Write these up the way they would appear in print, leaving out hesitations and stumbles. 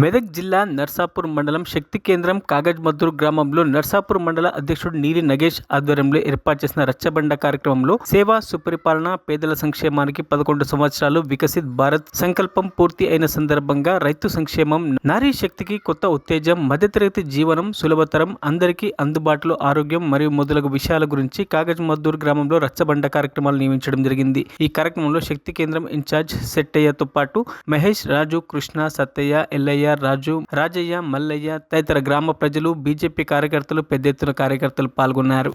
మెదక్ జిల్లా నర్సాపూర్ మండలం శక్తి కేంద్రం కాగజ్మద్దూర్ గ్రామంలో నర్సాపూర్ మండల అధ్యక్షుడు నీలి నగేష్ ఆధ్వర్యంలో ఏర్పాటు చేసిన రచ్చబండ కార్యక్రమంలో సేవా సుపరిపాలన పేదల సంక్షేమానికి 11 సంవత్సరాలు వికసిత్ భారత్ సంకల్పం పూర్తి అయిన సందర్భంగా రైతు సంక్షేమం, నారీ శక్తికి కొత్త ఉత్తేజం, మధ్యతరగతి జీవనం సులభతరం, అందరికీ అందుబాటులో ఆరోగ్యం మరియు మొదలగు విషయాల గురించి కాగజ్మద్దూర్ గ్రామంలో రచ్చబండ కార్యక్రమాలు నియమించడం జరిగింది. ఈ కార్యక్రమంలో శక్తి కేంద్రం ఇన్ఛార్జ్ సెట్టయ్యతో పాటు మహేష్, రాజు, కృష్ణ, సత్తయ్య, ఎల్లయ్య, రాజు, రాజయ్య, మల్లయ్య తదితర గ్రామ ప్రజలు, బీజేపీ కార్యకర్తలు పెద్ద ఎత్తున కార్యకర్తలు పాల్గొన్నారు.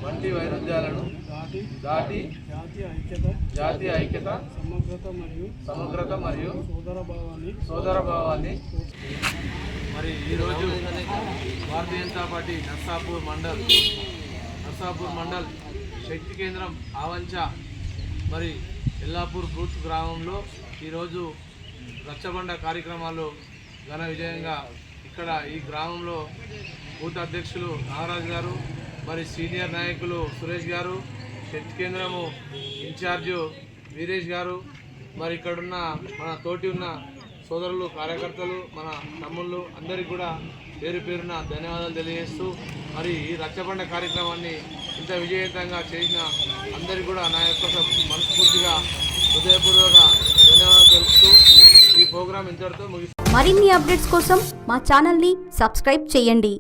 వంటి వైరుధ్యాలను దాటి జాతీయ ఐక్యత, సమగ్రత మరియు సోదర భావాన్ని మరి ఈరోజు భారతీయ జనతా పార్టీ నర్సాపూర్ మండల్ శక్తి కేంద్రం ఆవంచ మరి ఎల్లాపూర్ బూత్ గ్రామంలో ఈరోజు రచ్చబండ కార్యక్రమాలు ఘన విజయంగా ఇక్కడ ఈ గ్రామంలో బూత్ అధ్యక్షులు నాగరాజు గారు, మరి సీనియర్ నాయకులు సురేష్ గారు, శక్తి కేంద్రము ఇన్ఛార్జు వీరేష్ గారు, మరి ఇక్కడున్న మన తోటి ఉన్న సోదరులు, కార్యకర్తలు, మన తమ్ముళ్ళు అందరికీ కూడా పేరు పేరున ధన్యవాదాలు తెలియజేస్తూ మరి ఈ రచ్చబండ కార్యక్రమాన్ని ఇంత విజయవంతంగా చేసిన అందరికీ కూడా నా యొక్క మనస్ఫూర్తిగా హృదయపూర్వక ధన్యవాదాలు తెలుపుతూ ఈ ప్రోగ్రాం ఇంతటితో ముగిస్తుంది. మరిన్ని అప్డేట్స్ కోసం మా ఛానల్ని సబ్స్క్రైబ్ చేయండి.